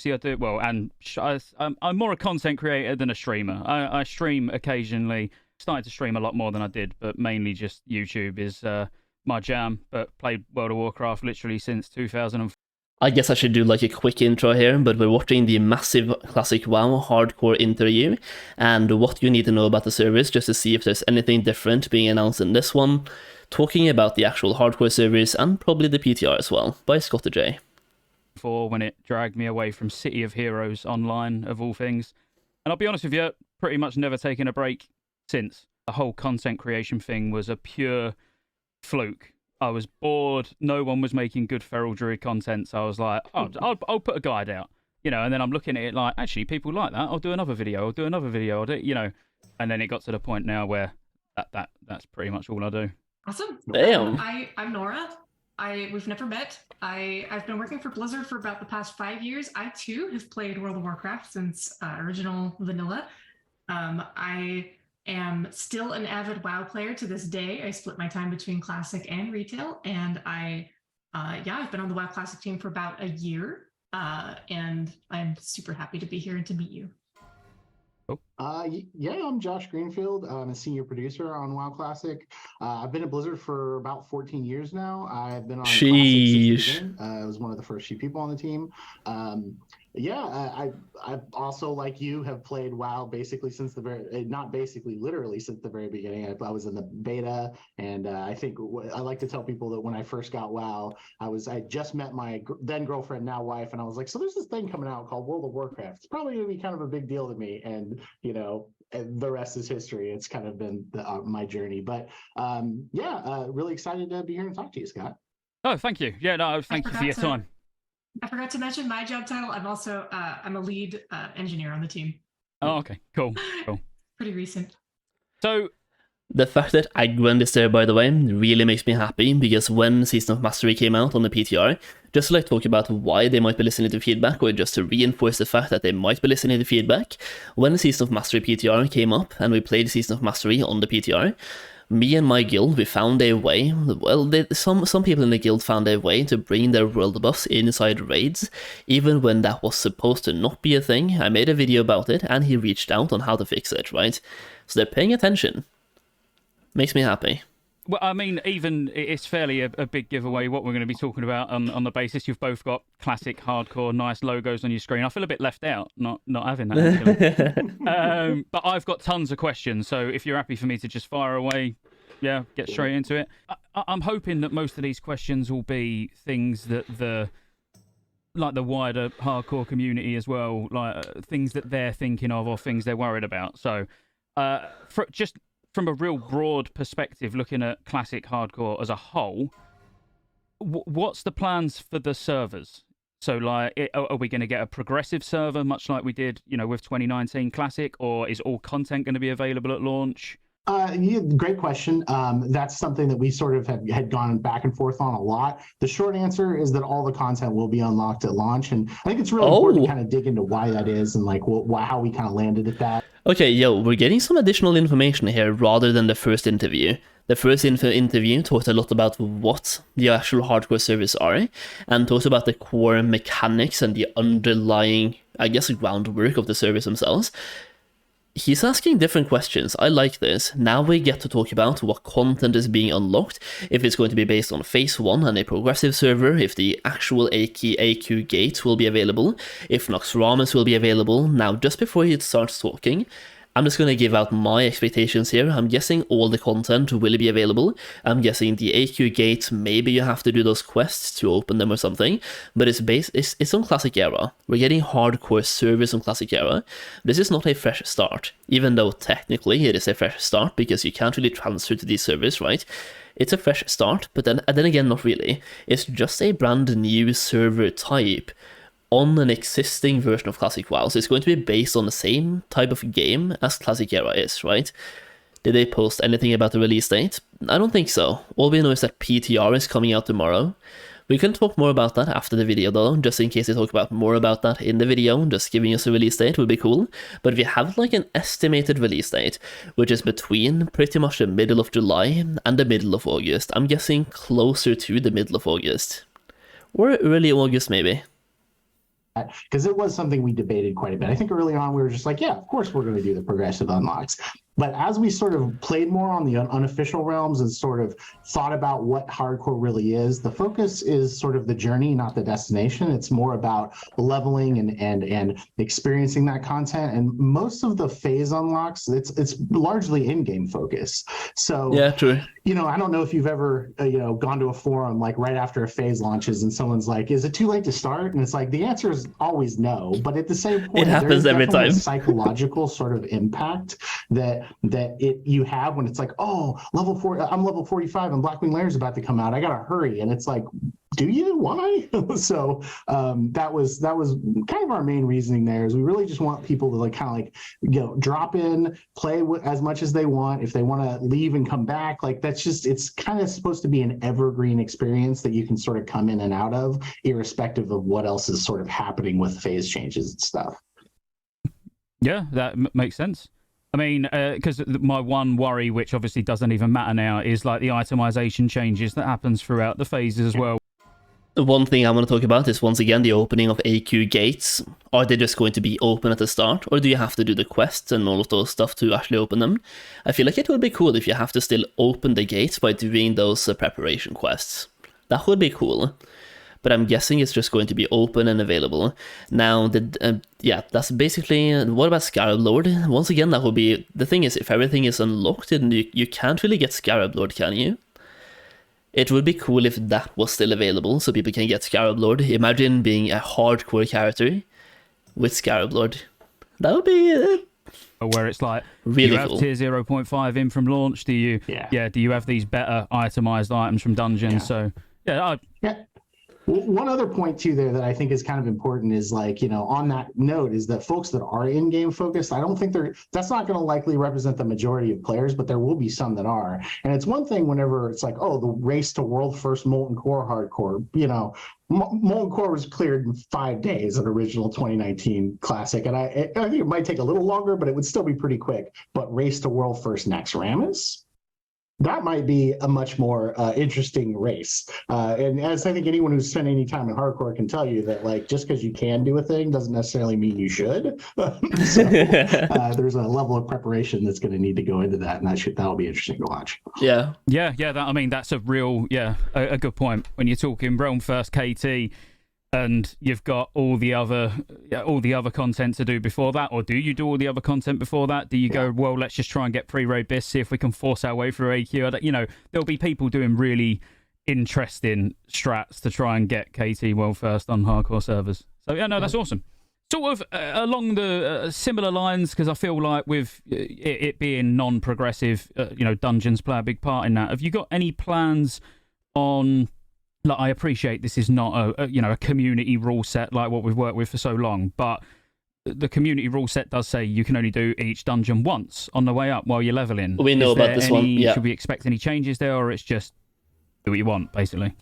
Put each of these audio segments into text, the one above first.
See, I do well, and I'm more a content creator than a streamer. I stream occasionally. Started to stream a lot more than I did, but mainly just YouTube is my jam. But played World of Warcraft literally since 2004. I guess I should do like a quick intro here, but we're watching the massive Classic WoW hardcore interview and what you need to know about the service just to see if there's anything different being announced in this one, talking about the actual hardcore service and probably the PTR as well, by Scotty J. When it dragged me away from City of Heroes Online, of all things. And I'll be honest with you, pretty much never taken a break since. The whole content creation thing was a pure fluke. I was bored. No one was making good Feral Druid content, so I was like, oh, I'll put a guide out, and then I'm looking at it like, actually, people like that. I'll do another video. I'll do another video. I'll do, and then it got to the point now where that's pretty much all I do. Awesome. Damn. I'm Nora. We've never met. I've been working for Blizzard for about the past 5 years. I too have played World of Warcraft since original vanilla. I am still an avid WoW player to this day. I split my time between Classic and retail, and I've been on the WoW Classic team for about a year, and I'm super happy to be here and to meet you. I'm Josh Greenfield. I'm a senior producer on WoW Classic. I've been at Blizzard for about 14 years now. I've been on Classic since the beginning. I was one of the first few people on the team. I also, like you, have played WoW basically since literally since the very beginning. I was in the beta, and I think I like to tell people that when I first got WoW, I just met my then girlfriend, now wife, and I was like, so there's this thing coming out called World of Warcraft. It's probably going to be kind of a big deal to me, and and the rest is history. It's kind of been my journey, but really excited to be here and talk to you, Scott. Oh, thank you. Yeah, no, thank you for your time. I forgot to mention my job title. I'm also I'm a lead engineer on the team. Oh, okay, cool. Pretty recent. So the fact that Agwend is there, by the way, really makes me happy, because when Season of Mastery came out on the PTR, just to talk about why they might be listening to feedback, or just to reinforce the fact that they might be listening to feedback, when the Season of Mastery PTR came up and we played Season of Mastery on the PTR, me and my guild, we found a way, some people in the guild found a way to bring their world buffs inside raids, even when that was supposed to not be a thing. I made a video about it, and he reached out on how to fix it, right? So they're paying attention. Makes me happy. Well, I mean, even it's fairly a big giveaway what we're going to be talking about on the basis you've both got classic, hardcore, nice logos on your screen. I feel a bit left out not having that, actually. But I've got tons of questions, so if you're happy for me to just fire away, get straight into it. I'm hoping that most of these questions will be things that the wider hardcore community as well, things that they're thinking of or things they're worried about. So from a real broad perspective, looking at classic hardcore as a whole, what's the plans for the servers? So, are we going to get a progressive server, much like we did, with 2019 Classic, or is all content going to be available at launch? Great question. That's something that we sort of had gone back and forth on a lot. The short answer is that all the content will be unlocked at launch, and I think it's really important to kind of dig into why that is and how we kind of landed at that. Okay, we're getting some additional information here rather than the first interview. The first interview talked a lot about what the actual hardcore servers are, and talked about the core mechanics and the underlying, groundwork of the servers themselves. He's asking different questions. I like this. Now we get to talk about what content is being unlocked, if it's going to be based on Phase 1 and a progressive server, if the actual AQ gate will be available, if Nox Ramus will be available. Now, just before he starts talking, I'm just going to give out my expectations here. I'm guessing all the content will be available. I'm guessing the AQ gate, maybe you have to do those quests to open them or something, but it's on Classic Era. We're getting hardcore servers on Classic Era. This is not a fresh start, even though technically it is a fresh start because you can't really transfer to these servers, right? It's a fresh start, but then again, not really. It's just a brand new server type on an existing version of Classic WoW, so it's going to be based on the same type of game as Classic Era is, right? Did they post anything about the release date? I don't think so. All we know is that PTR is coming out tomorrow. We can talk more about that after the video though, just in case they talk about more about that in the video. Just giving us a release date would be cool. But we have an estimated release date, which is between pretty much the middle of July and the middle of August. I'm guessing closer to the middle of August. Or early August maybe. because it was something we debated quite a bit. I think early on we were just like, yeah, of course we're going to do the progressive unlocks. But as we sort of played more on the unofficial realms and sort of thought about what hardcore really is, the focus is sort of the journey, not the destination. It's more about leveling and experiencing that content. And most of the phase unlocks, it's largely in-game focus. So Yeah, true. I don't know if you've ever, gone to a forum like right after a phase launches and someone's like, is it too late to start? And it's like, the answer is always no. But at the same point, It happens every time. A psychological sort of impact that you have when it's like, oh, I'm level 45 and Blackwing Lair is about to come out. I got to hurry. And it's like, do you? Why? So that was kind of our main reasoning there is we really just want people to like kind of like, drop in, play as much as they want. If they want to leave and come back, like it's kind of supposed to be an evergreen experience that you can sort of come in and out of, irrespective of what else is sort of happening with phase changes and stuff. Yeah, that makes sense. I mean, because my one worry, which obviously doesn't even matter now, is like the itemization changes that happens throughout the phases as well. One thing I want to talk about is once again the opening of AQ gates. Are they just going to be open at the start, or do you have to do the quests and all of those stuff to actually open them? I feel like it would be cool if you have to still open the gates by doing those preparation quests. That would be cool. But I'm guessing it's just going to be open and available. Now, that's basically... What about Scarab Lord? Once again, that would be... The thing is, if everything is unlocked, then you can't really get Scarab Lord, can you? It would be cool if that was still available, so people can get Scarab Lord. Imagine being a hardcore character with Scarab Lord. That would be... where it's like, really do you have cool. tier 0.5 in from launch? Do you... Yeah, do you have these better itemized items from dungeons? Yeah. So, yeah. One other point too there that I think is kind of important is like, on that note is that folks that are in-game focused, I don't think that's not going to likely represent the majority of players, but there will be some that are. And it's one thing whenever it's like, oh, the race to world first Molten Core hardcore, Molten Core was cleared in 5 days at original 2019 Classic. And I think it might take a little longer, but it would still be pretty quick. But race to world first next Rammus? That might be a much more interesting race. And as I think anyone who's spent any time in hardcore can tell you that, like, just because you can do a thing doesn't necessarily mean you should. So there's a level of preparation that's going to need to go into that, and that'll be interesting to watch. Yeah. That's a real, a good point. When you're talking Realm First KT, and you've got all the other content to do before that, or do you do all the other content before that? Do you go, well, let's just try and get pre-raid bis, see if we can force our way through AQ? There'll be people doing really interesting strats to try and get KT world first on hardcore servers. So that's awesome. Sort of along the similar lines, because I feel like with it being non-progressive, dungeons play a big part in that. Have you got any plans on? Like, I appreciate this is not a community rule set like what we've worked with for so long, but the community rule set does say you can only do each dungeon once on the way up while you're leveling. We know about this one. Yeah. Should we expect any changes there, or it's just do what you want, basically?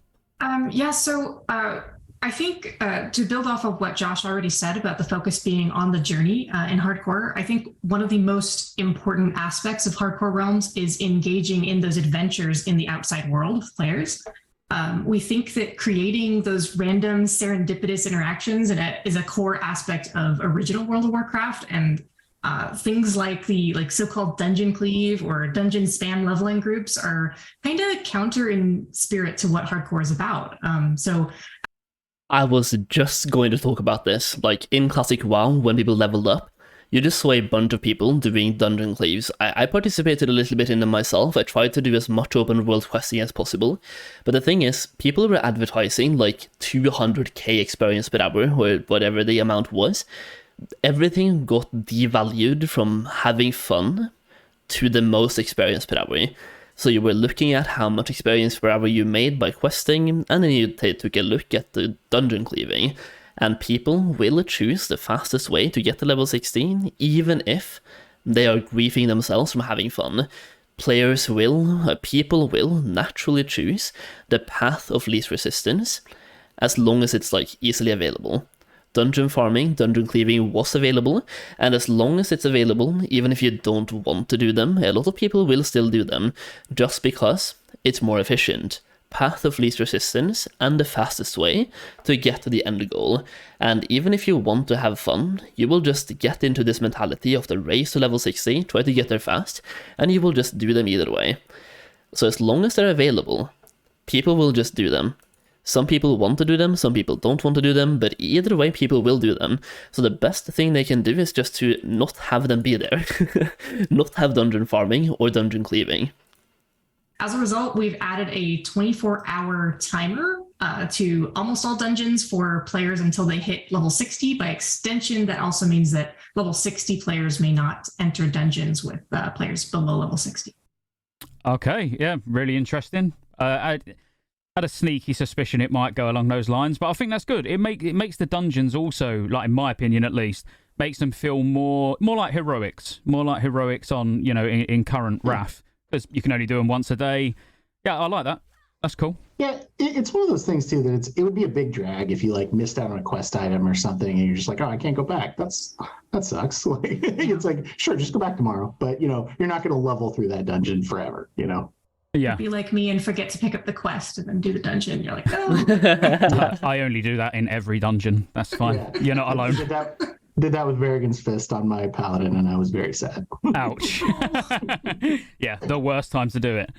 So I think to build off of what Josh already said about the focus being on the journey in hardcore, I think one of the most important aspects of hardcore realms is engaging in those adventures in the outside world with players. We think that creating those random serendipitous interactions is a core aspect of original World of Warcraft, and things like the so-called dungeon cleave or dungeon spam leveling groups are kind of counter in spirit to what hardcore is about. So I was just going to talk about this. Like in Classic WoW, when people leveled up, you just saw a bunch of people doing dungeon cleaves. I participated a little bit in them myself. I tried to do as much open world questing as possible. But the thing is, people were advertising like 200k experience per hour, or whatever the amount was. Everything got devalued from having fun to the most experience per hour. So you were looking at how much experience per hour you made by questing, and then you took a look at the dungeon cleaving. And people will choose the fastest way to get to level 16, even if they are griefing themselves from having fun. People will naturally choose the path of least resistance, as long as it's like easily available. Dungeon farming, dungeon cleaving was available, and as long as it's available, even if you don't want to do them, a lot of people will still do them, just because it's more efficient. path of least resistance and the fastest way to get to the end goal. And even if you want to have fun, you will just get into this mentality of the race to level 60, try to get there fast, and you will just do them either way. So as long as they're available, people will just do them. Some people want to do them, some people don't want to do them, but either way people will do them. So the best thing they can do is just to not have them be there. Not have dungeon farming or dungeon cleaving. As a result, we've added a 24-hour timer to almost all dungeons for players until they hit level 60. By extension, that also means that level 60 players may not enter dungeons with players below level 60. Okay, yeah, really interesting. I had a sneaky suspicion it might go along those lines, but I think that's good. It makes the dungeons also, like in my opinion at least, makes them feel more like heroics on, you know, in current Wrath, because you can only do them once a day. Yeah, I like that. That's cool. Yeah, it's one of those things too that it would be a big drag if you like missed out on a quest item or something and you're just like, oh, I can't go back. That sucks. Like, it's like, sure, just go back tomorrow, but you know, you're not going to level through that dungeon forever, you know. Yeah. Be like me and forget to pick up the quest and then do the dungeon. You're like, oh. I only do that in every dungeon. That's fine. Yeah. You're not alone. Did that with Varigan's Fist on my paladin, and I was very sad. Ouch. Yeah, the worst time to do it.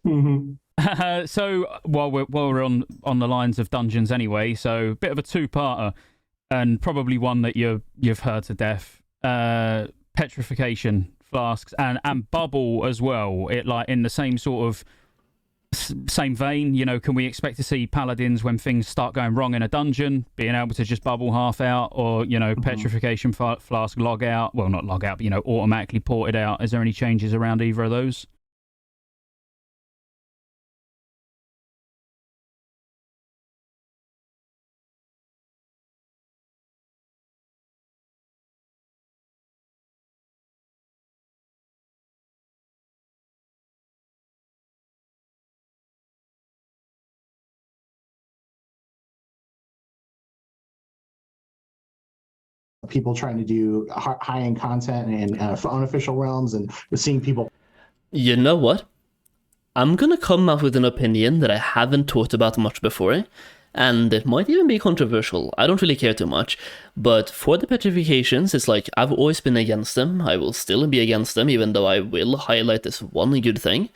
Mm-hmm. So while we're on the lines of dungeons anyway, so a bit of a two-parter, and probably one that you've heard to death. Petrification flasks and bubble as well. It like in the same sort of same vein, you know, can we expect to see paladins when things start going wrong in a dungeon being able to just bubble half out, or you know, petrification flask log out? Well, not log out, but you know, automatically ported out. Is there any changes around either of those? People trying to do high-end content in unofficial realms and seeing people. You know what? I'm gonna come out with an opinion that I haven't talked about much before, and it might even be controversial. I don't really care too much, but for the petrifications, it's like I've always been against them. I will still be against them, even though I will highlight this one good thing,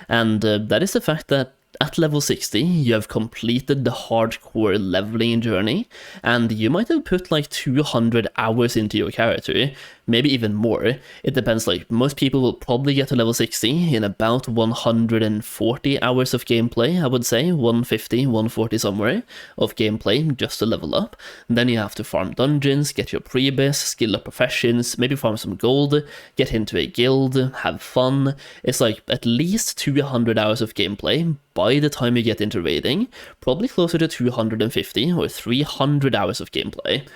and that is the fact that at level 60, you have completed the hardcore leveling journey, and you might have put like 200 hours into your character, maybe even more. It depends, like most people will probably get to level 60 in about 140 hours of gameplay, I would say, 150, 140 somewhere of gameplay just to level up. And then you have to farm dungeons, get your prebis, skill up professions, maybe farm some gold, get into a guild, have fun. It's like at least 200 hours of gameplay by the time you get into raiding, probably closer to 250 or 300 hours of gameplay.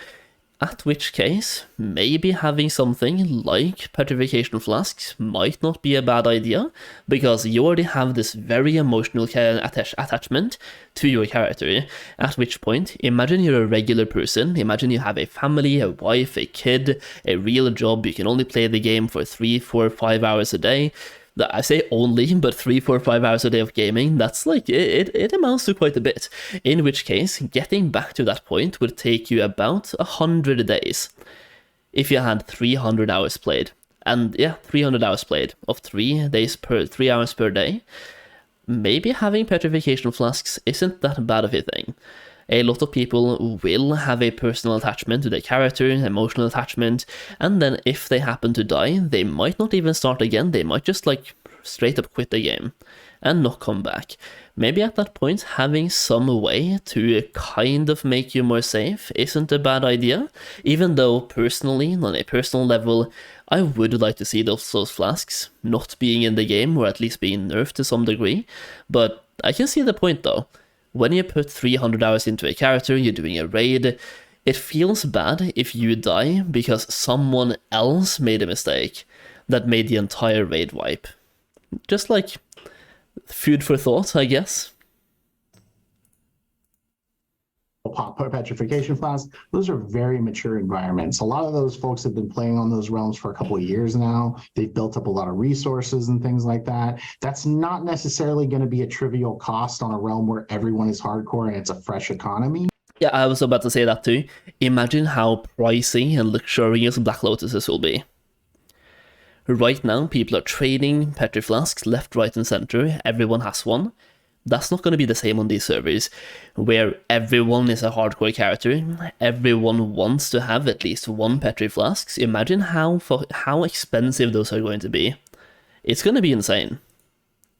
At which case, maybe having something like petrification flasks might not be a bad idea, because you already have this very emotional attachment to your character, at which point, imagine you're a regular person, imagine you have a family, a wife, a kid, a real job, you can only play the game for 3, 4, 5 hours a day. I say only, but 3, 4, 5 hours a day of gaming, that's like, it amounts to quite a bit. In which case, getting back to that point would take you about 100 days. If you had 300 hours played. And yeah, 300 hours played of 3 hours per day. Maybe having petrification flasks isn't that bad of a thing. A lot of people will have a personal attachment to their character, emotional attachment, and then if they happen to die, they might not even start again, they might just like straight up quit the game and not come back. Maybe at that point, having some way to kind of make you more safe isn't a bad idea, even though personally, on a personal level, I would like to see those flasks not being in the game, or at least being nerfed to some degree, but I can see the point though. When you put 300 hours into a character, you're doing a raid, it feels bad if you die because someone else made a mistake that made the entire raid wipe. Just like food for thought, I guess. petrification flasks, those are very mature environments. A lot of those folks have been playing on those realms for a couple of years now. They've built up a lot of resources and things like that. That's not necessarily going to be a trivial cost on a realm where everyone is hardcore and it's a fresh economy. Yeah, I was about to say that too. Imagine how pricey and luxurious Black Lotuses will be. Right now, people are trading Petri flasks left, right, and center. Everyone has one. That's not going to be the same on these servers, where everyone is a hardcore character. Everyone wants to have at least one Petri flasks. Imagine how expensive those are going to be. It's going to be insane.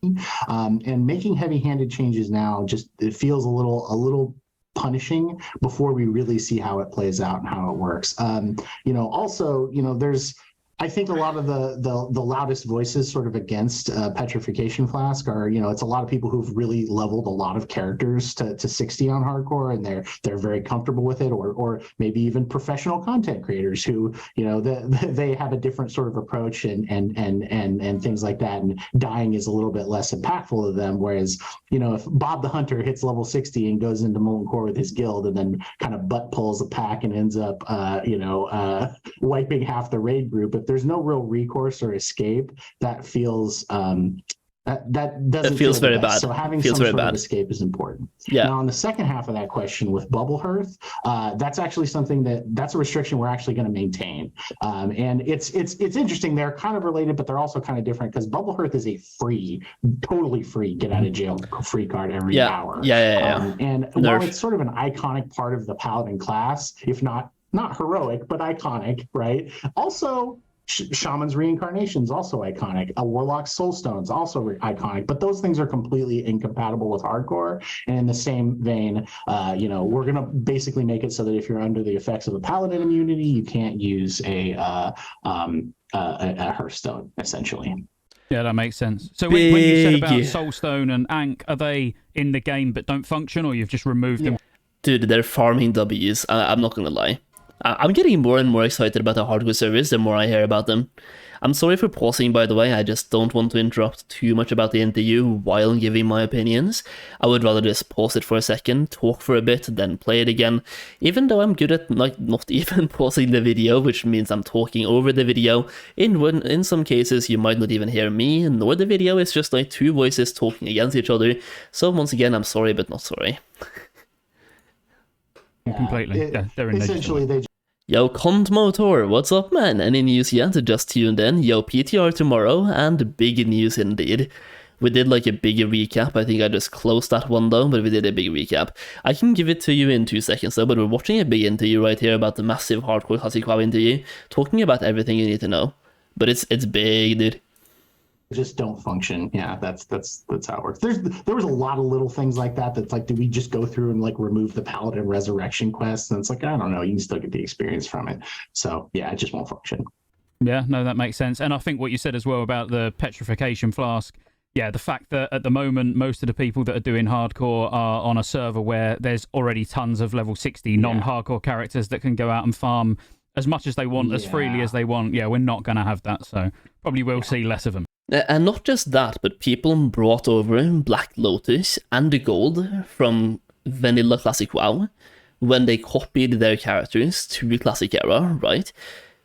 And making heavy-handed changes now it feels a little punishing before we really see how it plays out and how it works. There's I think a lot of the loudest voices sort of against petrification flask are, it's a lot of people who've really leveled a lot of characters to 60 on hardcore, and they're very comfortable with it, or maybe even professional content creators who, they have a different sort of approach and things like that, and dying is a little bit less impactful to them. Whereas, if Bob the Hunter hits level 60 and goes into Molten Core with his guild and then kind of butt pulls a pack and ends up, wiping half the raid group, if there's no real recourse or escape, that feels that doesn't feel very best. bad. So having feels some very sort bad. of escape is important. Yeah. Now on the second half of that question with Bubble Hearth, that's actually something that's a restriction we're actually going to maintain. And it's interesting. They're kind of related, but they're also kind of different, because Bubble Hearth is a totally free get out of jail free card every hour. Yeah. And while it's sort of an iconic part of the Paladin class, if not heroic, but iconic, right? Also, Shaman's Reincarnation's also iconic. A Warlock's Soulstone's also iconic, but those things are completely incompatible with hardcore. And in the same vein, we're going to basically make it so that if you're under the effects of a Paladin immunity, you can't use a Hearthstone, essentially. Yeah, that makes sense. So when you said about Soulstone and Ankh, are they in the game but don't function, or you've just removed them? Dude, they're farming W's. I'm not going to lie. I'm getting more and more excited about the hardcore servers the more I hear about them. I'm sorry for pausing, by the way. I just don't want to interrupt too much about the interview while giving my opinions. I would rather just pause it for a second, talk for a bit, then play it again. Even though I'm good at not even pausing the video, which means I'm talking over the video. In some cases, you might not even hear me, nor the video. It's just like two voices talking against each other. So once again, I'm sorry, but not sorry. Completely. They're essentially Yo, Cont Motor, what's up, man? Any news yet? Just tuned in. Yo, PTR tomorrow, and big news indeed. We did like a big recap. I think I just closed that one though, but we did a big recap. I can give it to you in 2 seconds though, but we're watching a big interview right here about the massive Hardcore Classic WoW interview, talking about everything you need to know. But it's big, dude. Just don't function. Yeah, that's how it works. There was a lot of little things like that. That's like, do we just go through and like remove the Paladin Resurrection quest? And it's like, I don't know. You can still get the experience from it. So yeah, it just won't function. Yeah, no, that makes sense. And I think what you said as well about the petrification flask. Yeah, the fact that at the moment most of the people that are doing hardcore are on a server where there's already tons of level 60 non-hardcore characters that can go out and farm as much as they want, as freely as they want. Yeah, we're not going to have that. So probably will see less of them. And not just that, but people brought over Black Lotus and the gold from Vanilla Classic WoW when they copied their characters to Classic Era, right?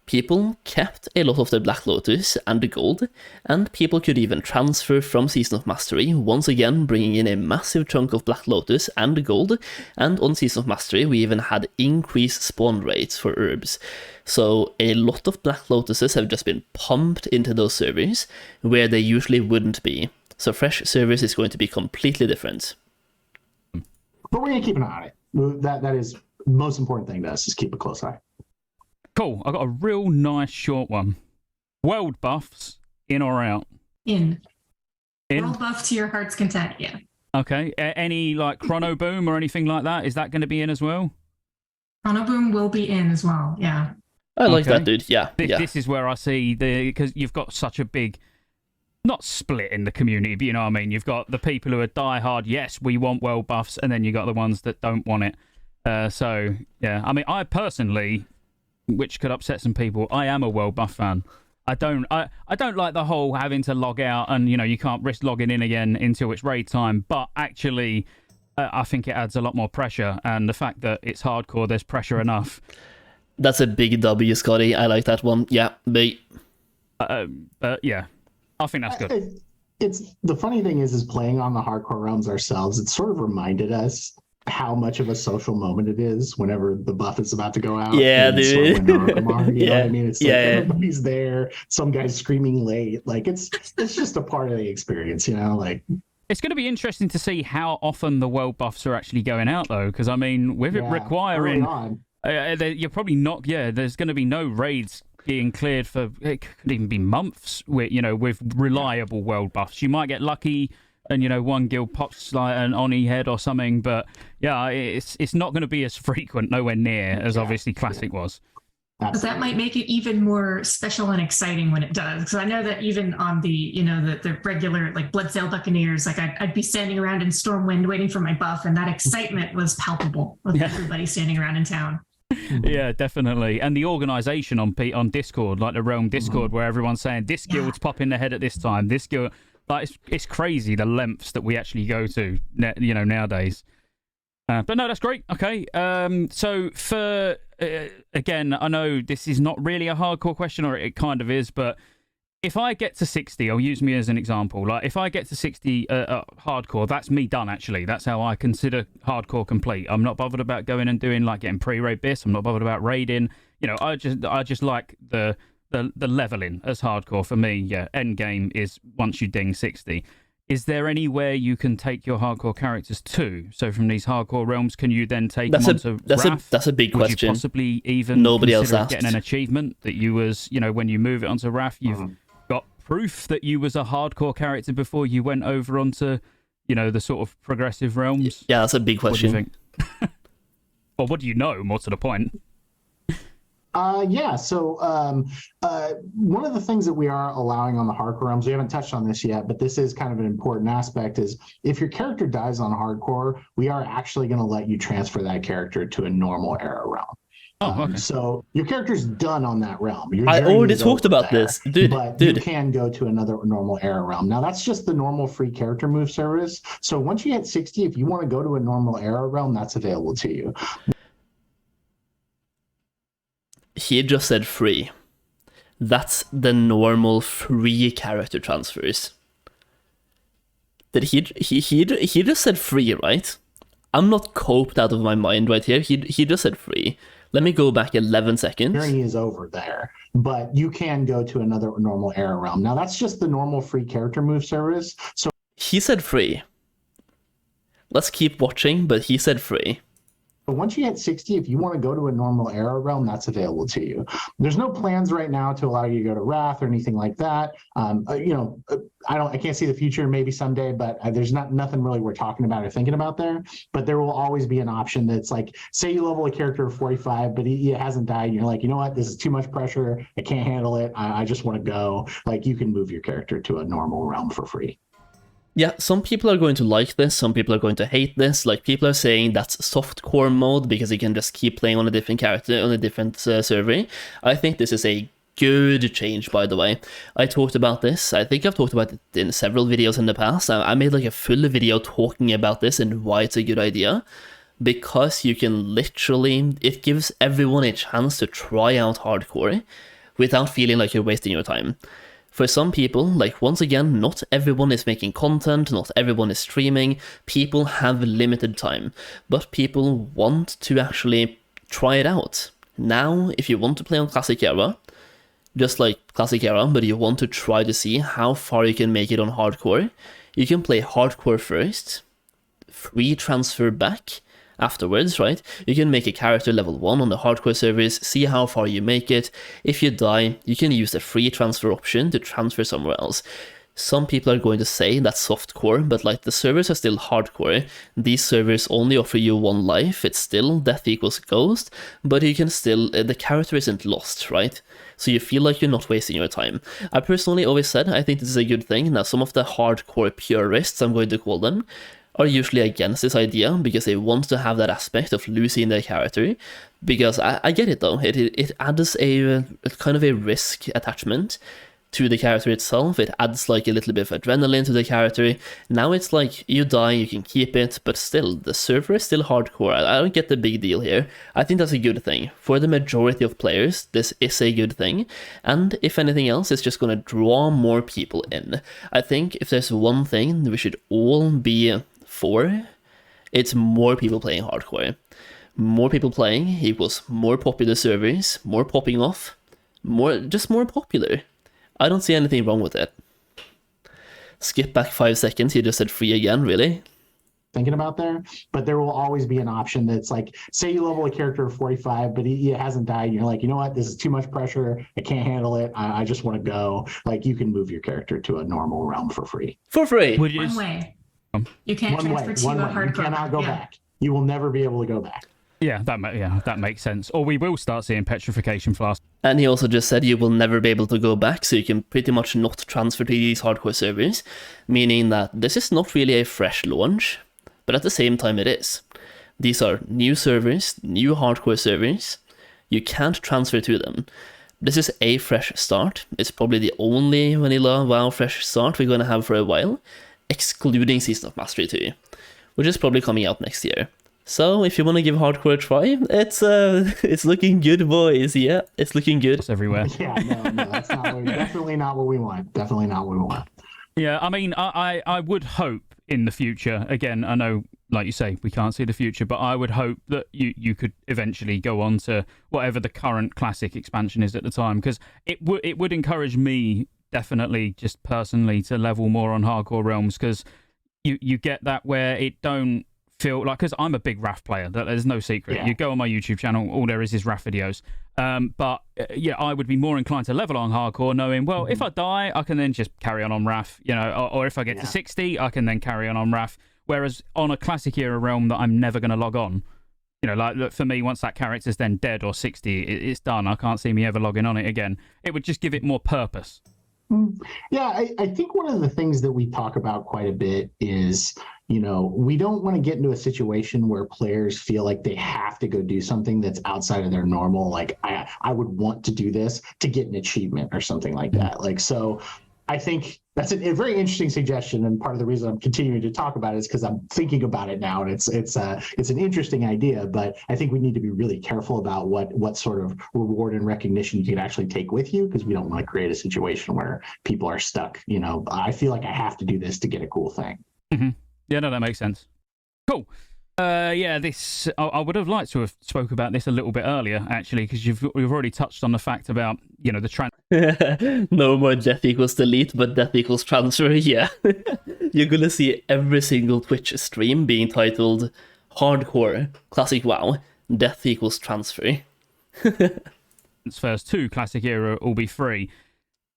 People kept a lot of the Black Lotus and the gold, and people could even transfer from Season of Mastery, once again bringing in a massive chunk of Black Lotus and the gold, and on Season of Mastery we even had increased spawn rates for herbs. So a lot of Black Lotuses have just been pumped into those servers, where they usually wouldn't be. So fresh servers is going to be completely different. But we're going to keep an eye on it. That is the most important thing to us, is keep a close eye. Cool. I got a real nice short one. World buffs, in or out? In. In? World buff to your heart's content, yeah. Okay. Any like Chrono Boom or anything like that? Is that going to be in as well? Chrono Boom will be in as well, yeah. I like that, dude. Yeah. This is where I see because you've got such a big, not split in the community, but you know what I mean. You've got the people who are diehard, yes, we want world buffs, and then you got the ones that don't want it. So yeah, I mean, I personally, which could upset some people, I am a world buff fan. I don't like the whole having to log out and you can't risk logging in again until it's raid time. But actually, I think it adds a lot more pressure, and the fact that it's hardcore, there's pressure enough. That's a big W, Scotty. I like that one. Yeah, big. But yeah, I think that's good. It's the funny thing is playing on the hardcore realms ourselves. It sort of reminded us how much of a social moment it is whenever the buff is about to go out. Yeah, dude. You know what I mean? It's like yeah. everybody's there. Some guy's screaming late. Like it's just a part of the experience, you know. Like it's going to be interesting to see how often the world buffs are actually going out, though, because I mean, with it requiring, you're probably not. Yeah, there's going to be no raids being cleared for, it could even be months with, with reliable world buffs. You might get lucky and, one guild pops like an Oni head or something, but yeah, it's not going to be as frequent, nowhere near as obviously Classic was. But that might make it even more special and exciting when it does. Because I know that even on the, the regular like Bloodsail Buccaneers, like I'd be standing around in Stormwind waiting for my buff, and that excitement was palpable with everybody standing around in town. Yeah, definitely. And the organization on Discord, like the Realm Discord, where everyone's saying this guild's popping their head at this time, this guild, like it's crazy the lengths that we actually go to, nowadays. But no, that's great. Okay. So for again, I know this is not really a hardcore question, or it kind of is, but if I get to 60, I'll use me as an example. Like, if I get to 60 hardcore, that's me done, actually. That's how I consider hardcore complete. I'm not bothered about going and doing, like, getting pre-raid bis. I'm not bothered about raiding. I just like the leveling as hardcore. For me, yeah, end game is once you ding 60. Is there anywhere you can take your hardcore characters to? So from these hardcore realms, can you then take them onto Wrath? That's a big question. Would you possibly even Nobody else consider getting an achievement that you was, when you move it onto Wrath, you've got proof that you was a hardcore character before you went over onto, the sort of progressive realms? Yeah, that's a big question. What do you think? Or what do you know, more to the point? So one of the things that we are allowing on the hardcore realms, we haven't touched on this yet, but this is kind of an important aspect, is if your character dies on hardcore, we are actually going to let you transfer that character to a normal era realm. Oh, okay. So your character's done on that realm. I already talked about this, dude. You can go to another normal era realm. Now that's just the normal free character move service. So once you hit 60, if you want to go to a normal era realm, that's available to you. He just said free. That's the normal free character transfers. Did he just said free, right? I'm not coped out of my mind right here. He just said free. Let me go back 11 seconds. Journey is over there, but you can go to another normal era realm. Now that's just the normal free character move service. So he said free. Let's keep watching, but he said free. But once you hit 60, if you want to go to a normal era realm, that's available to you. There's no plans right now to allow you to go to Wrath or anything like that. I can't see the future, maybe someday, but there's nothing really we're talking about or thinking about there. But there will always be an option that's like, say you level a character of 45, but he hasn't died. And you're like, you know what? This is too much pressure. I can't handle it. I just want to go. Like, you can move your character to a normal realm for free. Yeah, some people are going to like this, some people are going to hate this. Like, people are saying that's softcore mode because you can just keep playing on a different character on a different server. I think this is a good change, by the way. I talked about this. I think I've talked about it in several videos in the past. I made like a full video talking about this and why it's a good idea. Because you can literally, it gives everyone a chance to try out hardcore without feeling like you're wasting your time. For some people, like, once again, not everyone is making content, not everyone is streaming, people have limited time, but people want to actually try it out. Now, if you want to play on Classic Era, just like Classic Era, but you want to try to see how far you can make it on Hardcore, you can play Hardcore first, free transfer back afterwards, right? You can make a character level 1 on the hardcore servers, see how far you make it. If you die, you can use the free transfer option to transfer somewhere else. Some people are going to say that's softcore, but like, the servers are still hardcore. These servers only offer you 1 life. It's still death equals ghost, but you can still, the character isn't lost, right? So you feel like you're not wasting your time. I personally always said I think this is a good thing. Now, some of the hardcore purists, I'm going to call them, are usually against this idea because they want to have that aspect of losing their character. Because I get it though, it adds a kind of a risk attachment to the character itself. It adds like a little bit of adrenaline to the character. Now it's like you die, you can keep it, but still, the server is still hardcore. I don't get the big deal here. I think that's a good thing. For the majority of players, this is a good thing. And if anything else, it's just going to draw more people in. I think if there's one thing we should all be for, it's more people playing hardcore. More people playing equals more popular servers, more popping off, just more popular. I don't see anything wrong with it. Skip back 5 seconds, you just said free again, really? Thinking about there, but there will always be an option that's like, say you level a character of 45, but he hasn't died, and you're like, you know what, this is too much pressure, I can't handle it, I just want to go. Like, you can move your character to a normal realm for free. For free! One way. You can't transfer to a hardcore. You cannot go back. You will never be able to go back. Yeah, that makes sense. Or we will start seeing petrification flasks. And he also just said you will never be able to go back, so you can pretty much not transfer to these hardcore servers, meaning that this is not really a fresh launch, but at the same time it is. These are new servers, new hardcore servers. You can't transfer to them. This is a fresh start. It's probably the only vanilla WoW fresh start we're going to have for a while, excluding Season of Mastery 2, which is probably coming out next year. So if you want to give hardcore a try, it's looking good, boys. Yeah, it's looking good. It's everywhere. Yeah, no, that's definitely not what we want. Definitely not what we want. Yeah, I mean, I would hope in the future, again, I know, like you say, we can't see the future, but I would hope that you could eventually go on to whatever the current classic expansion is at the time, because it would encourage me, definitely, just personally, to level more on hardcore realms, because you get that where it don't feel like, because I'm a big RAF player, there's no secret. Yeah. You go on my YouTube channel, all there is RAF videos. But yeah, I would be more inclined to level on hardcore, knowing, well, if I die, I can then just carry on RAF, you know, or if I get to 60, I can then carry on RAF. Whereas on a classic era realm that I'm never going to log on, you know, like, look, for me, once that character's then dead or 60, it's done. I can't see me ever logging on it again. It would just give it more purpose. Yeah, I think one of the things that we talk about quite a bit is, you know, we don't want to get into a situation where players feel like they have to go do something that's outside of their normal. Like, I would want to do this to get an achievement or something like that. Like, so I think that's a very interesting suggestion, and part of the reason I'm continuing to talk about it is because I'm thinking about it now, and it's an interesting idea. But I think we need to be really careful about what sort of reward and recognition you can actually take with you, because we don't want to create a situation where people are stuck. You know, I feel like I have to do this to get a cool thing. Mm-hmm. Yeah, no, that makes sense. Cool. Yeah, this I would have liked to have spoke about this a little bit earlier, actually, because you've already touched on the fact about, you know, the no more death equals delete, but death equals transfer. Yeah, you're gonna see every single Twitch stream being titled "Hardcore Classic WoW Death equals transfer." Transfers to Classic Era will be free.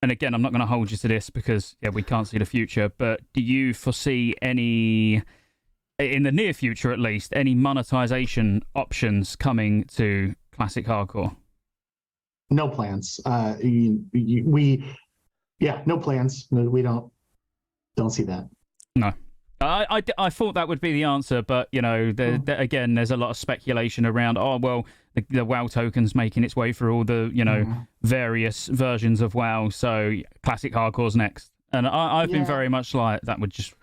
And again, I'm not going to hold you to this because we can't see the future. But do you foresee any, in the near future at least, any monetization options coming to Classic Hardcore? No plans. No plans. We don't see that. No. I thought that would be the answer, but, you know, again, there's a lot of speculation around, oh, well, the WoW token's making its way through all the, you know, various versions of WoW, so Classic Hardcore's next. And I've been very much like, that would just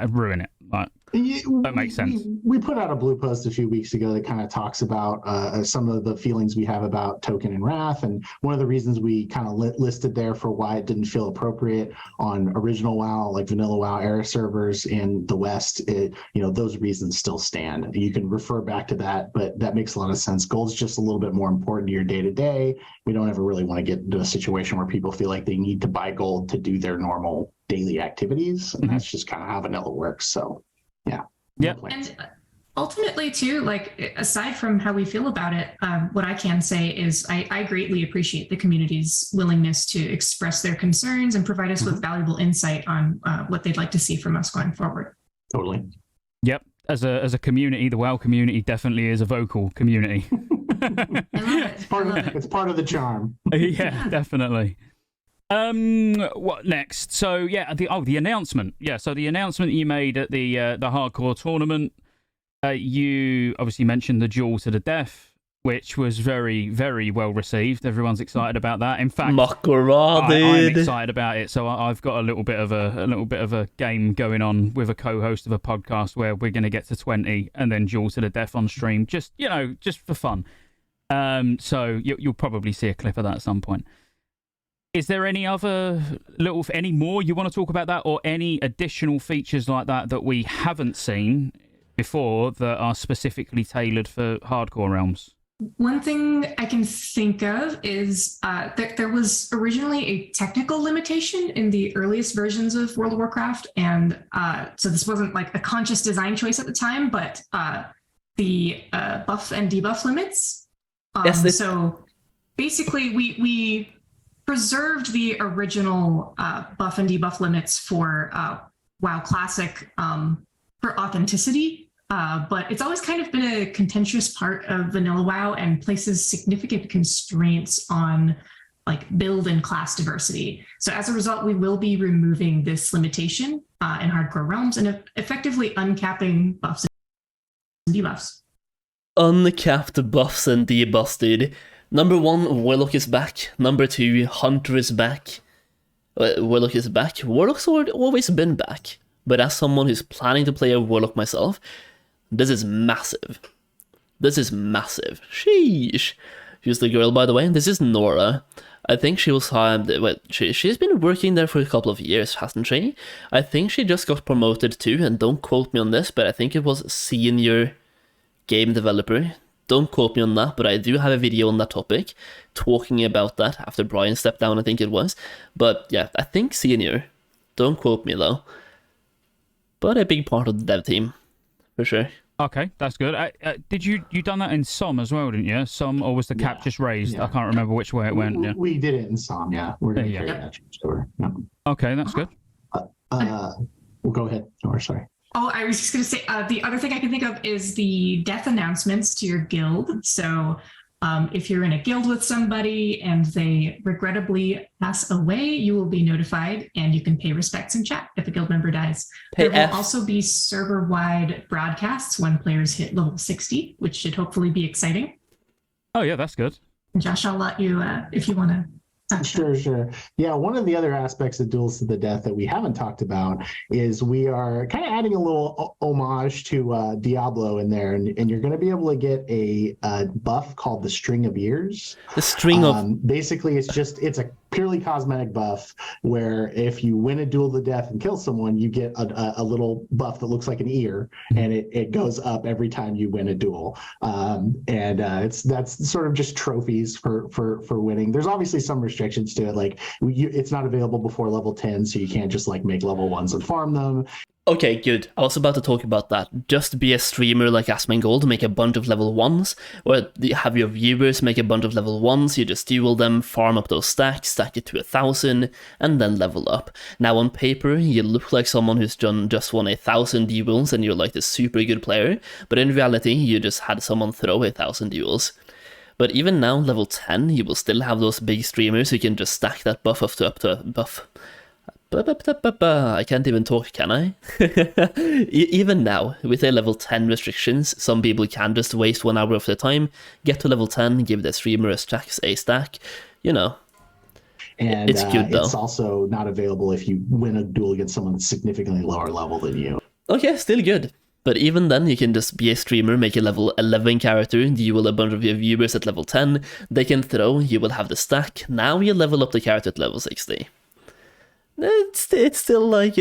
ruin it. Like, that makes sense. We put out a blue post a few weeks ago that kind of talks about some of the feelings we have about token and wrath, and one of the reasons we kind of listed there for why it didn't feel appropriate on original WoW, like vanilla WoW era servers in the West, those reasons still stand. You can refer back to that, but that makes a lot of sense. Gold's just a little bit more important to your day-to-day. We don't ever really want to get into a situation where people feel like they need to buy gold to do their normal daily activities, and that's just kind of how vanilla works. So yeah. And ultimately too, like, aside from how we feel about it, what I can say is I greatly appreciate the community's willingness to express their concerns and provide us with valuable insight on what they'd like to see from us going forward. Totally. Yep. As a community, the WoW community definitely is a vocal community. I love it. It's part of the charm. Yeah, definitely. What next? So yeah, the announcement. Yeah, so the announcement you made at the hardcore tournament. You obviously mentioned the duel to the death. which was very, very well received. Everyone's excited about that. In fact, Makara, I'm dude. excited about it. So I've got a little bit of a game going on with a co-host of a podcast where we're going to get to 20 and then duel to the death on stream, just for fun. So you'll probably see a clip of that at some point. Is there any more you want to talk about that, or any additional features like that we haven't seen before that are specifically tailored for hardcore realms? One thing I can think of is that there was originally a technical limitation in the earliest versions of World of Warcraft, and so this wasn't like a conscious design choice at the time, but the buff and debuff limits. So basically, we preserved the original buff and debuff limits for WoW Classic for authenticity. But it's always kind of been a contentious part of vanilla WoW and places significant constraints on like build and class diversity. So as a result, we will be removing this limitation in hardcore realms and effectively uncapping buffs and debuffs. Uncapped buffs and debuffs, dude. Number 1, Warlock is back. Number 2, Hunter is back. Warlock is back. Warlock's always been back. But as someone who's planning to play a Warlock myself, this is massive. This is massive. Sheesh. Who's the girl, by the way? This is Nora. I think she was she's been working there for a couple of years, hasn't she? I think she just got promoted too, and don't quote me on this, but I think it was senior game developer. Don't quote me on that, but I do have a video on that topic, talking about that after Brian stepped down, I think it was. But yeah, I think senior. Don't quote me though. But a big part of the dev team, for sure. Okay, that's good. Did you done that in SOM as well, didn't you? SOM, or was the cap just raised? Yeah. I can't remember which way it went. Yeah. We did it in SOM, yeah. We're going to carry that change over. No. Okay, that's good. Well, go ahead. Nora, sorry. Oh, I was just going to say, the other thing I can think of is the death announcements to your guild. So if you're in a guild with somebody and they regrettably pass away, you will be notified and you can pay respects in chat if a guild member dies. There will also be server-wide broadcasts when players hit level 60, which should hopefully be exciting. Oh, yeah, that's good. Josh, I'll let you, if you want to. Sure. Yeah, one of the other aspects of Duels to the Death that we haven't talked about is we are kind of adding a little homage to Diablo in there, and you're going to be able to get a buff called the String of Ears. The String of... Basically, it's a purely cosmetic buff where if you win a Duel to the Death and kill someone, you get a little buff that looks like an ear, and it goes up every time you win a duel. That's sort of just trophies for winning. There's obviously some restrictions to it, like it's not available before level 10, so you can't just like make level 1s and farm them. Okay, good. I was about to talk about that. Just be a streamer like Asmongold, make a bunch of level 1s, or have your viewers make a bunch of level 1s, you just duel them, farm up those stacks, stack it to 1,000, and then level up. Now on paper, you look like someone who's just won 1,000 duels and you're like this super good player, but in reality, you just had someone throw 1,000 duels. But even now, level 10, you will still have those big streamers who can just stack that buff up to buff. I can't even talk, can I? Even now, with a level 10 restrictions, some people can just waste 1 hour of their time, get to level 10, give the streamer a stack, And it's good though. It's also not available if you win a duel against someone that's significantly lower level than you. Okay, still good. But even then, you can just be a streamer, make a level 11 character, duel a bunch of your viewers at level 10, they can throw, you will have the stack, now you level up the character at level 60. It's still like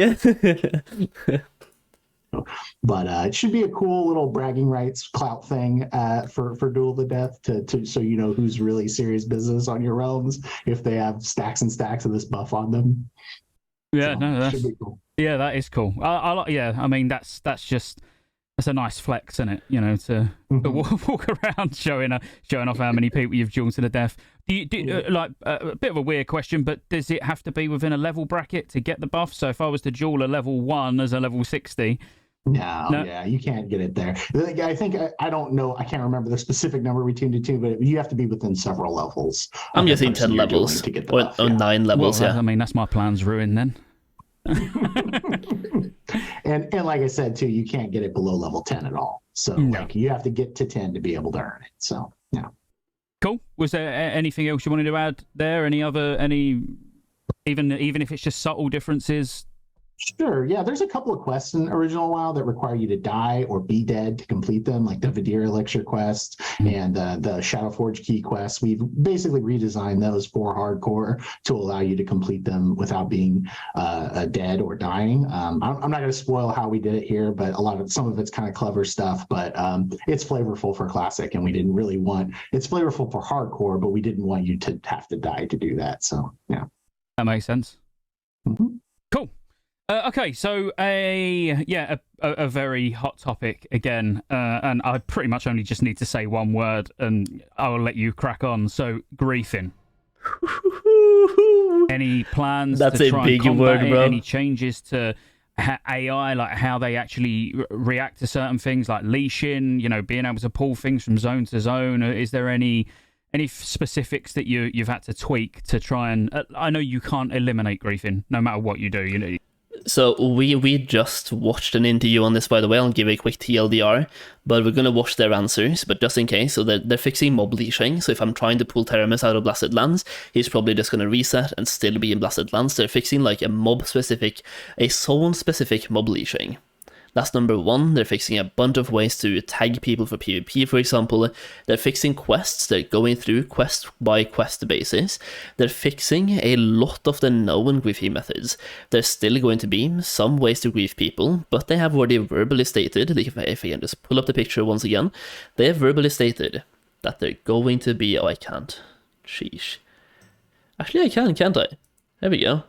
But it should be a cool little bragging rights clout thing for Duel to Death to so you know who's really serious business on your realms if they have stacks and stacks of this buff on them. Yeah, so, no, that's should be cool. Yeah, that is cool. I mean that's a nice flex, isn't it? To walk around showing off how many people you've dueled to the death. Do you a bit of a weird question, but does it have to be within a level bracket to get the buff? So if I was to duel a level 1 as a level 60, no, yeah, you can't get it there. I think I don't know. I can't remember the specific number we tuned it to, but you have to be within several levels. I'm guessing 10 levels to get the buff, 9 levels. Well, yeah, I mean that's my plan's ruined then. and like I said too, you can't get it below level 10 at all. So like you have to get to 10 to be able to earn it. So Cool. Was there anything else you wanted to add there? Even if it's just subtle differences? Sure. Yeah, there's a couple of quests in original WoW that require you to die or be dead to complete them, like the Vidir Elixir quest and the Shadowforge Key quest. We've basically redesigned those for hardcore to allow you to complete them without being dead or dying. I'm not going to spoil how we did it here, but some of it's kind of clever stuff. But it's flavorful for classic, and we didn't really want it's flavorful for hardcore, but we didn't want you to have to die to do that. So yeah, that makes sense. Mm-hmm. Cool. Okay, so a very hot topic again, and I pretty much only just need to say one word, and I'll let you crack on. So, griefing. Any plans That's to a try big and combat word, it? bro. Any changes to AI, like how they actually react to certain things, like leashing? Being able to pull things from zone to zone. Is there any specifics that you've had to tweak to try and? I know you can't eliminate griefing, no matter what you do. So we just watched an interview on this, by the way. I'll give a quick TLDR, but we're going to watch their answers, but just in case. So they're fixing mob leashing. So if I'm trying to pull Teramis out of Blasted Lands, he's probably just going to reset and still be in Blasted Lands. They're fixing like a zone-specific mob leashing. That's number one. They're fixing a bunch of ways to tag people for PvP, for example. They're fixing quests. They're going through quest by quest basis. They're fixing a lot of the known griefing methods. There's still going to be some ways to grief people, but they have already verbally stated, if I can just pull up the picture once again, they have verbally stated that they're going to be... Oh, I can't. Sheesh. Actually, I can, can't I? There we go.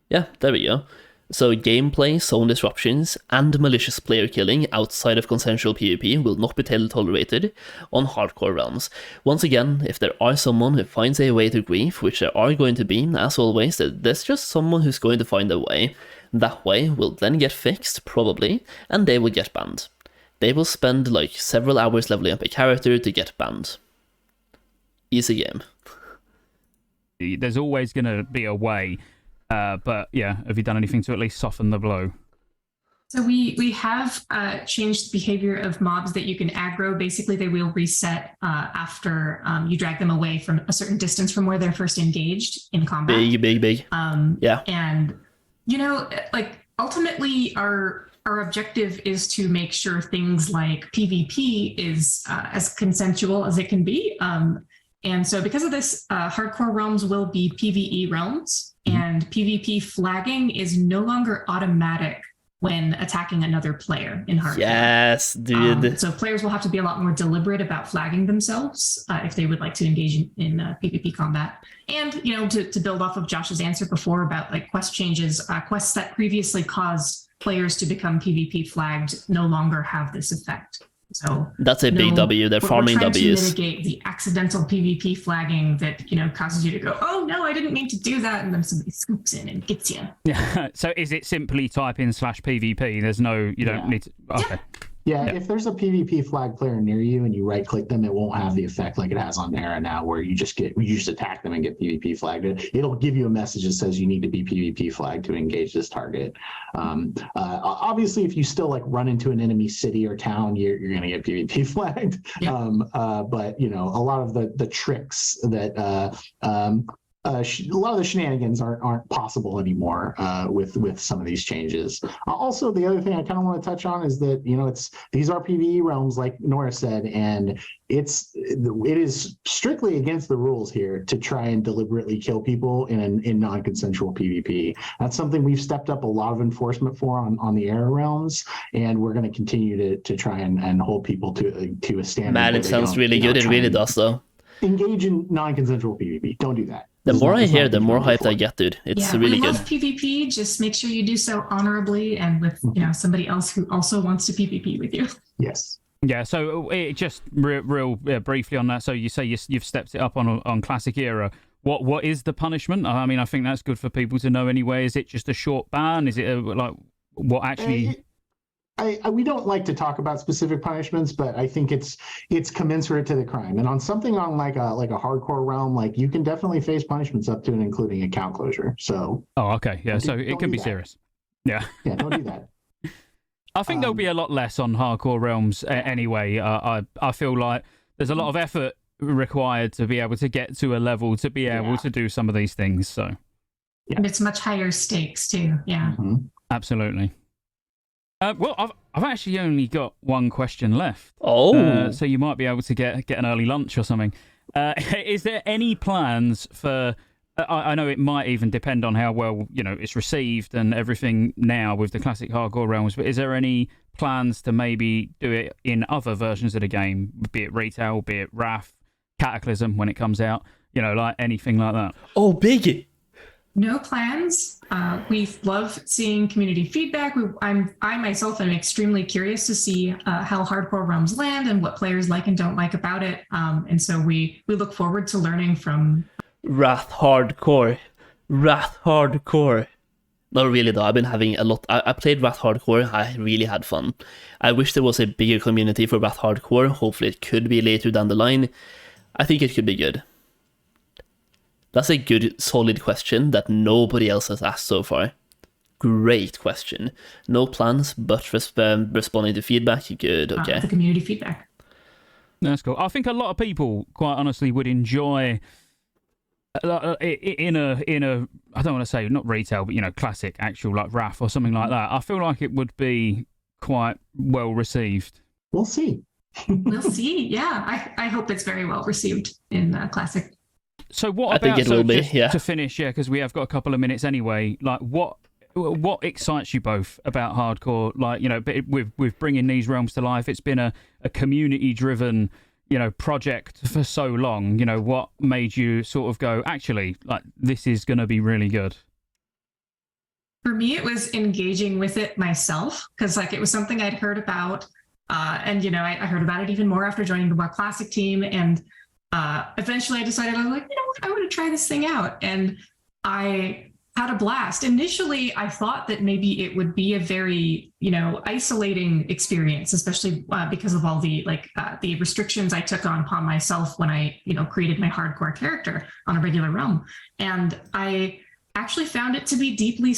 Yeah, there we go. So gameplay, zone disruptions, and malicious player killing outside of consensual PvP will not be tolerated on hardcore realms. Once again, if there are someone who finds a way to grief, which there are going to be, as always, there's just someone who's going to find a way. That way will then get fixed, probably, and they will get banned. They will spend like several hours leveling up a character to get banned. Easy game. There's always going to be a way. But yeah, have you done anything to at least soften the blow? So we have changed the behavior of mobs that you can aggro. Basically, they will reset after you drag them away from a certain distance from where they're first engaged in combat. Big. Yeah. And, like, ultimately, our objective is to make sure things like PvP is as consensual as it can be. And so because of this, hardcore realms will be PvE realms, and PvP flagging is no longer automatic when attacking another player in hardcore. Yes, dude. So players will have to be a lot more deliberate about flagging themselves if they would like to engage in PvP combat. And, to build off of Josh's answer before about like quest changes, quests that previously caused players to become PvP flagged no longer have this effect. So that's a big W. They're farming we're trying W's. to mitigate the accidental PvP flagging that causes you to go, oh no, I didn't mean to do that, and then somebody scoops in and gets you. Yeah. So is it simply type in /PvP? There's no, you don't need to. Okay. Yeah, if there's a PvP flag player near you and you right click them, it won't have the effect like it has on Era now, where you just attack them and get PvP flagged. It'll give you a message that says you need to be PvP flagged to engage this target. Obviously, if you still like run into an enemy city or town, you're going to get PvP flagged. Yeah. But a lot of the tricks that a lot of the shenanigans aren't possible anymore with some of these changes. Also, the other thing I kind of want to touch on is that these are PvE realms, like Nora said, and it is strictly against the rules here to try and deliberately kill people in non-consensual PvP. That's something we've stepped up a lot of enforcement for on the Era realms, and we're going to continue to try and hold people to a standard. Man, it sounds really good. It really does, though. Engage in non-consensual PvP. Don't do that. The more I hear, the more hyped I get, dude. It's really we good. love PvP. Just make sure you do so honorably and with somebody else who also wants to PvP with you. Yes. Yeah. So it just real briefly on that. So you say you've stepped it up on Classic Era. What is the punishment? I mean, I think that's good for people to know anyway. Is it just a short ban? Is it like what actually? We don't like to talk about specific punishments, but I think it's commensurate to the crime. And on something on like a hardcore realm, like you can definitely face punishments up to and including account closure. So. Oh, okay, yeah. So it can be serious. Yeah. Yeah, don't do that. I think there'll be a lot less on hardcore realms anyway. I feel like there's a lot of effort required to be able to get to a level to be able to do some of these things. So, and it's much higher stakes too. Yeah, absolutely. Well, I've actually only got one question left. Oh, so you might be able to get an early lunch or something. Is there any plans for? I know it might even depend on how well it's received and everything now with the classic hardcore realms. But is there any plans to maybe do it in other versions of the game, be it retail, be it Wrath, Cataclysm when it comes out? Like anything like that. Oh, big. No plans. We love seeing community feedback. I myself am extremely curious to see how hardcore realms land and what players like and don't like about it. And so we look forward to learning from Wrath Hardcore. Not really though. I've been having a lot. I played Wrath Hardcore. I really had fun. I wish there was a bigger community for Wrath Hardcore. Hopefully it could be later down the line. I think it could be good. That's a good, solid question that nobody else has asked so far. Great question. No plans, but responding to feedback. Good, okay. The community feedback. That's cool. I think a lot of people, quite honestly, would enjoy in a I don't want to say not retail, but classic, actual like Wrath or something like that. I feel like it would be quite well received. We'll see. We'll see. Yeah, I hope it's very well received in classic. So what I about think it will be, to finish? Yeah, because we have got a couple of minutes anyway. Like what excites you both about hardcore? Like with bringing these realms to life, it's been a community driven project for so long. What made you sort of go, actually, like this is going to be really good? For me, it was engaging with it myself because it was something I'd heard about, and I heard about it even more after joining the WoW Classic team, and eventually I decided I was like, I want to try this thing out, and I had a blast. Initially, I thought that maybe it would be a very, isolating experience, especially because of all the the restrictions I took upon myself when I, created my hardcore character on a regular realm. And I actually found it to be deeply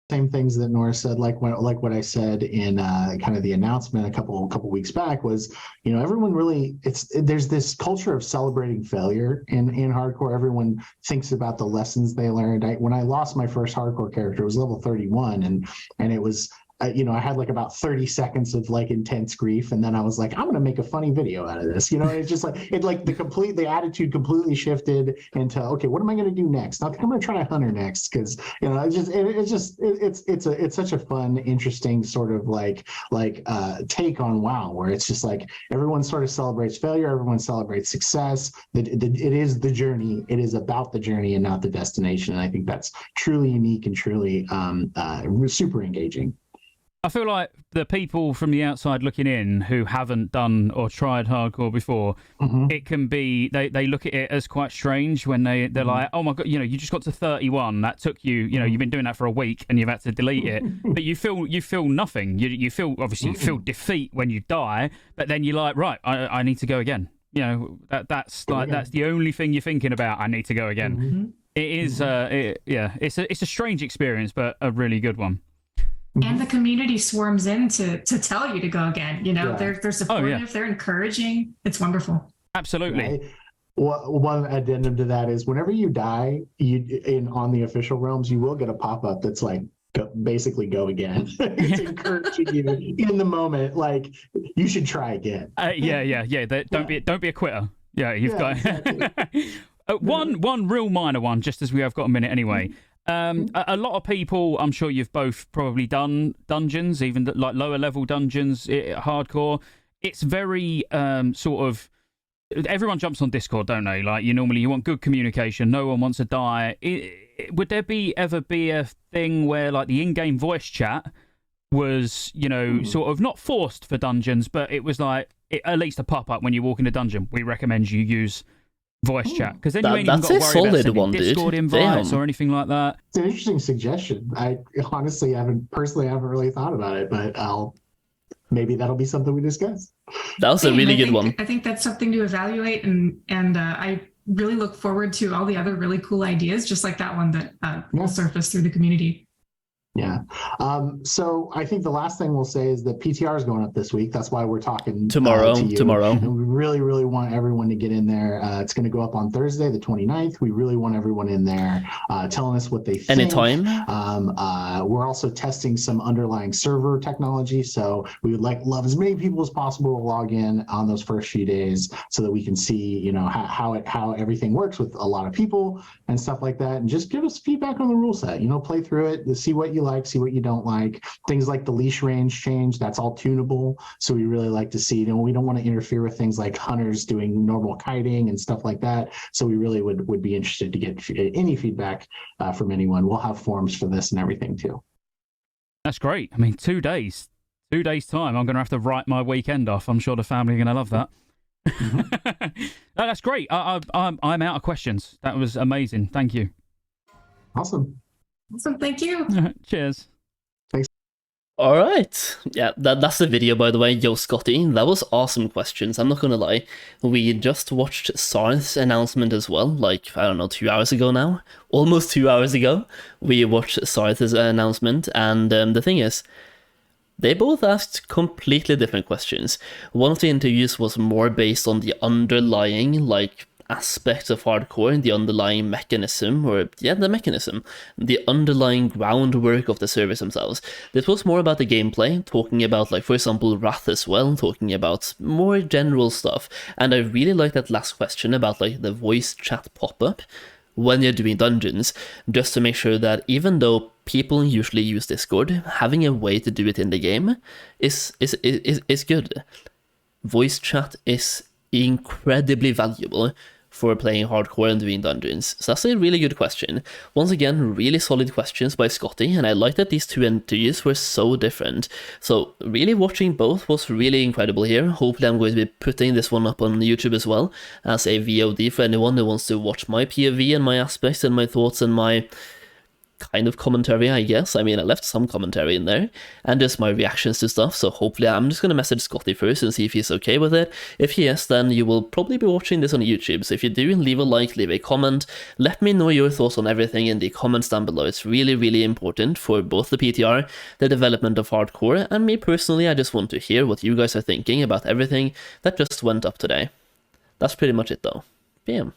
same things that Nora said, like what I said in kind of the announcement a couple weeks back was, everyone really, there's this culture of celebrating failure in hardcore. Everyone thinks about the lessons they learned. When I lost my first hardcore character, it was level 31, and it was I had about 30 seconds of intense grief, and then I was like, I'm gonna make a funny video out of this. It's just the attitude completely shifted into, okay, what am I gonna do next? I think I'm gonna try Hunter next, because it's such a fun, interesting sort of take on WoW, where it's just everyone sort of celebrates failure, everyone celebrates success. It is the journey. It is about the journey and not the destination. And I think that's truly unique and truly super engaging. I feel like the people from the outside looking in who haven't done or tried hardcore before, it can be, they look at it as quite strange when they're like, oh my God, you just got to 31. That took you, you've been doing that for a week and you've had to delete it. But you feel nothing. You feel, obviously, you feel defeat when you die, but then you're like, right, I need to go again. That's the only thing you're thinking about. I need to go again. It is, it's a strange experience, but a really good one. And the community swarms in to tell you to go again. They're supportive, they're encouraging. It's wonderful. Absolutely. Right? One addendum to that is whenever you die, on the official realms, you will get a pop-up that's basically go again. It's encouraging you in the moment, you should try again. Don't be a quitter. Yeah, you've got exactly. One real minor one, just as we have got a minute anyway. A lot of people, I'm sure you've both probably done dungeons, even lower level dungeons, hardcore. It's very sort of, everyone jumps on Discord, don't they? You want good communication. No one wants to die. Would there ever be a thing where the in-game voice chat was, sort of not forced for dungeons, but it was at least a pop-up when you walk in a dungeon? We recommend you use voice chat, because then you ain't even got to worry about sending Discord invites or anything like that. It's an interesting suggestion. I honestly haven't really thought about it, but maybe that'll be something we discuss. That was a really good one. I think that's something to evaluate, and I really look forward to all the other really cool ideas, just like that one that will surface through the community. Yeah. So I think the last thing we'll say is that PTR is going up this week. That's why we're talking tomorrow. To you. And we really, really want everyone to get in there. It's going to go up on Thursday, the 29th. We really want everyone in there telling us what they think. Anytime. We're also testing some underlying server technology. So we would love as many people as possible to log in on those first few days so that we can see, you know, how everything works with a lot of people and stuff like that. And just give us feedback on the rule set, you know, play through it, see what you like, see what you don't like. Things like the leash range change, that's all tunable. So we really like to see, you know, we don't want to interfere with things like hunters doing normal kiting and stuff like that. So we really would be interested to get any feedback from anyone. We'll have forums for this and everything too. That's great. I mean, 2 days time, I'm going to have to write my weekend off. I'm sure the family are going to love that. Mm-hmm. That's great. I'm out of questions. That was amazing. Thank you. Awesome. Thank you. Cheers. Thanks. All right. Yeah, that's the video, by the way. Yo, Scotty, that was awesome questions. I'm not going to lie. We just watched Sarth's announcement as well, like, I don't know, 2 hours ago now. Almost 2 hours ago. We watched Sarth's announcement, and the thing is, they both asked completely different questions. One of the interviews was more based on the underlying, like, aspect of hardcore, the underlying mechanism, the underlying groundwork of the servers themselves. This was more about the gameplay, talking about, like, for example, Wrath as well, talking about more general stuff. And I really like that last question about, like, the voice chat pop-up when you're doing dungeons, just to make sure that even though people usually use Discord, having a way to do it in the game is good. Voice chat is incredibly valuable for playing hardcore and doing dungeons. So that's a really good question. Once again, really solid questions by Scotty, and I like that these two interviews were so different. So really watching both was really incredible here. Hopefully I'm going to be putting this one up on YouTube as well as a VOD for anyone who wants to watch my POV and my aspects and my thoughts and my kind of commentary, I guess. I mean, I left some commentary in there, and just my reactions to stuff, so hopefully I'm just going to message Scotty first and see if he's okay with it. If he is, then you will probably be watching this on YouTube, so if you do, leave a like, leave a comment, let me know your thoughts on everything in the comments down below. It's really, really important for both the PTR, the development of hardcore, and me personally. I just want to hear what you guys are thinking about everything that just went up today. That's pretty much it though. Bam.